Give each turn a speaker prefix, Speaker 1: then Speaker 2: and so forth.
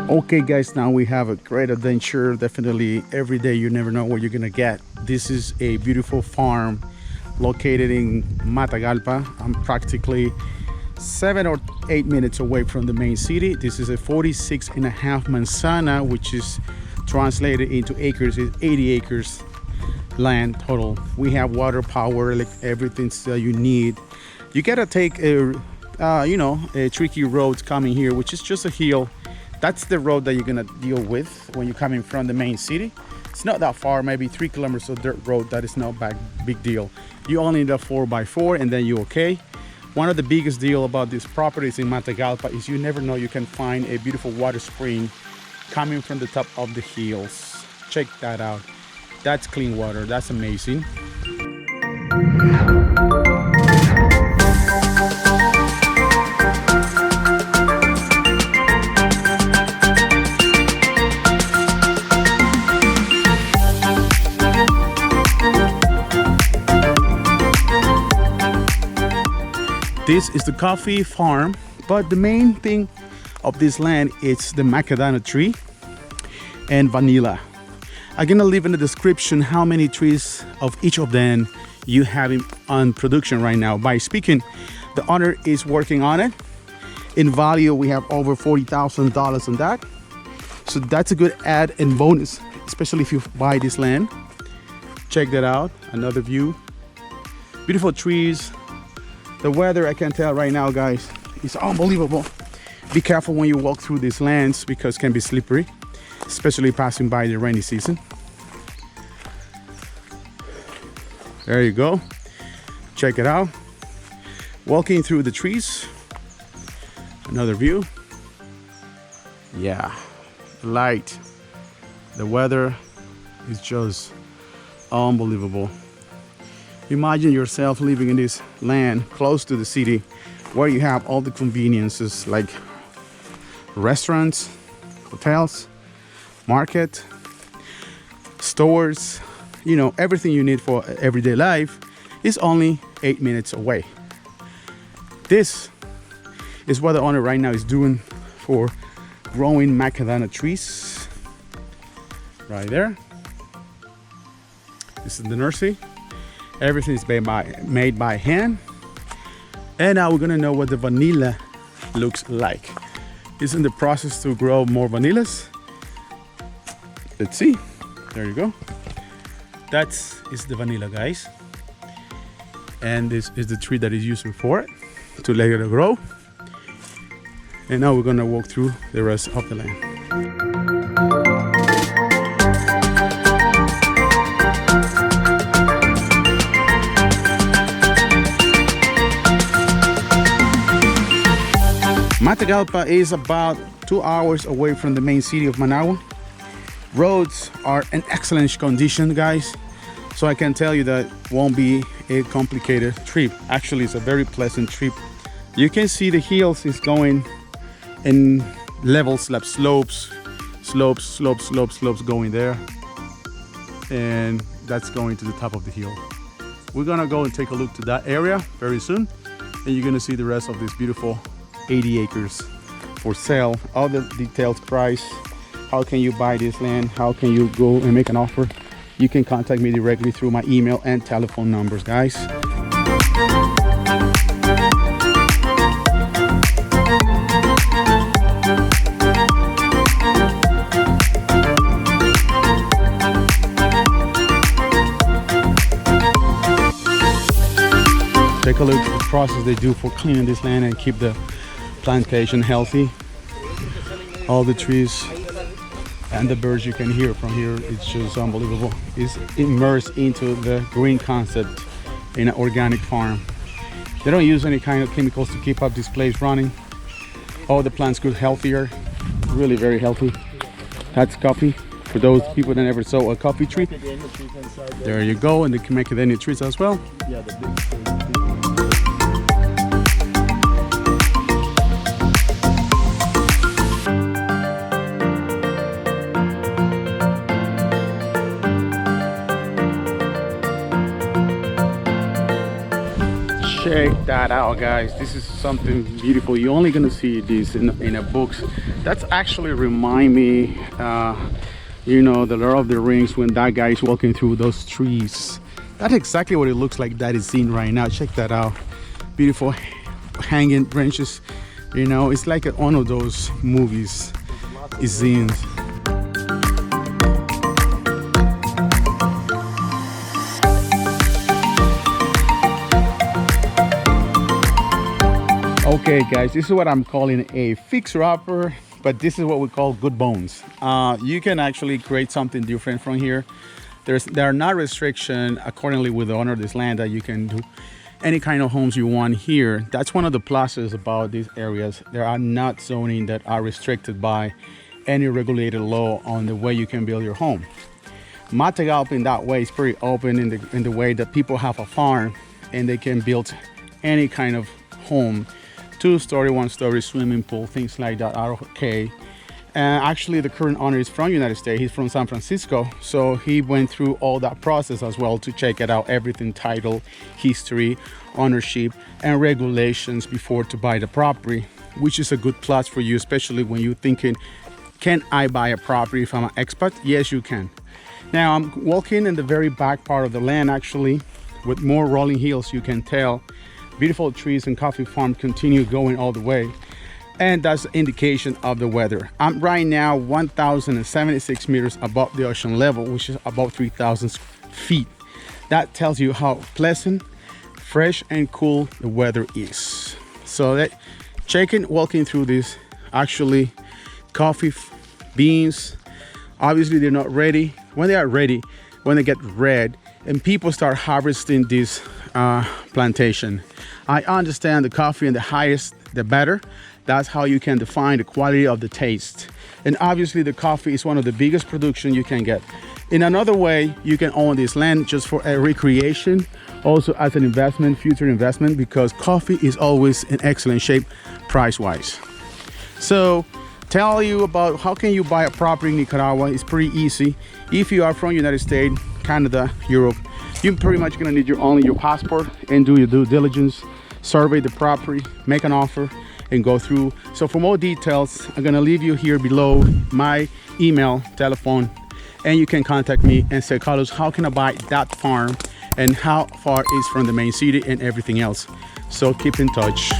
Speaker 1: Okay guys, now we have a great adventure. Definitely every day you never know what you're gonna get. This is a beautiful farm located in Matagalpa. I'm practically 7 or 8 minutes away from the main city. This is a 46.5 manzana, which is translated into acres, is 80 acres land total. We have water, power, like everything that you need. You gotta take a a tricky road coming here, which is just a hill. That's the road that you're gonna deal with when you're coming from the main city. It's not that far, maybe 3 kilometers of dirt road. That is not big deal. You only need a 4x4 and then you're okay. One of the biggest deal about these properties in Matagalpa is you never know, you can find a beautiful water spring coming from the top of the hills. Check that out. That's clean water. That's amazing. This is the coffee farm, but the main thing of this land is the macadamia tree and vanilla. I'm gonna leave in the description how many trees of each of them you have on production right now. By speaking, the owner is working on it. In value, we have over $40,000 on that. So that's a good add and bonus, especially if you buy this land. Check that out, another view. Beautiful trees. The weather, I can tell right now, guys, is unbelievable. Be careful when you walk through these lands because it can be slippery, especially passing by the rainy season. There you go. Check it out. Walking through the trees. Another view. Yeah, light. The weather is just unbelievable. Imagine yourself living in this land close to the city where you have all the conveniences like restaurants, hotels, market, stores, everything you need for everyday life is only 8 minutes away. This is what the owner right now is doing for growing macadamia trees. Right there. This is the nursery. Everything is made by hand. And now we're gonna know what the vanilla looks like. It's in the process to grow more vanillas. Let's see. There you go. That is the vanilla, guys. And this is the tree that is used for it to let it grow. And now we're gonna walk through the rest of the land. Matagalpa is about 2 hours away from the main city of Managua. Roads are in excellent condition, guys. So I can tell you that won't be a complicated trip. Actually, it's a very pleasant trip. You can see the hills is going in levels, like slopes going there. And that's going to the top of the hill. We're gonna go and take a look to that area very soon. And you're gonna see the rest of this beautiful 80 acres for sale. All the details, price, how can you buy this land, how can you go and make an offer. You can contact me directly through my email and telephone numbers, guys. Take a look at the process they do for cleaning this land and keep the plantation healthy. All the trees and the birds you can hear from here, it's just unbelievable. It's immersed into the green concept in an organic farm. They don't use any kind of chemicals to keep up this place running. All the plants grow healthier, really very healthy. That's coffee for those people that never saw a coffee tree. There you go, and they can make it any trees as well. Check that out, guys. This is something beautiful. You're only gonna see this in a books. That's actually remind me, you know, the Lord of the Rings when that guy is walking through those trees. That's exactly what it looks like that is seen right now. Check that out. Beautiful hanging branches. You know, it's like one of those movies is scenes. Okay guys, this is what I'm calling a fixer-upper, but this is what we call good bones. You can actually create something different from here. There are not restrictions accordingly with the owner of this land that you can do any kind of homes you want here. That's one of the pluses about these areas. There are not zoning that are restricted by any regulated law on the way you can build your home. Matagalpa in that way is pretty open in the way that people have a farm and they can build any kind of home. 2-story, 1-story, swimming pool, things like that are okay. Actually, the current owner is from United States. He's from San Francisco, so he went through all that process as well to check it out, everything, title, history, ownership, and regulations before to buy the property, which is a good plus for you, especially when you're thinking, can I buy a property if I'm an expat? Yes, you can. Now, I'm walking in the very back part of the land, actually, with more rolling hills, you can tell. Beautiful trees and coffee farm continue going all the way, and that's an indication of the weather. I'm right now 1,076 meters above the ocean level, which is about 3,000 feet. That tells you how pleasant, fresh, and cool the weather is. So walking through this, actually coffee beans, obviously they're not ready. When they are ready, when they get red and people start harvesting this plantation, I understand the coffee and the highest the better. That's how you can define the quality of the taste. And obviously the coffee is one of the biggest production you can get. In another way, you can own this land just for a recreation, also as an investment, future investment, because coffee is always in excellent shape price-wise. So tell you about how can you buy a property in Nicaragua. It's pretty easy. If you are from United States, Canada, Europe, you're pretty much gonna need only your passport and do your due diligence, survey the property, make an offer, and go through. So for more details, I'm gonna leave you here below my email, telephone, and you can contact me and say, Carlos, how can I buy that farm and how far is from the main city and everything else. So keep in touch.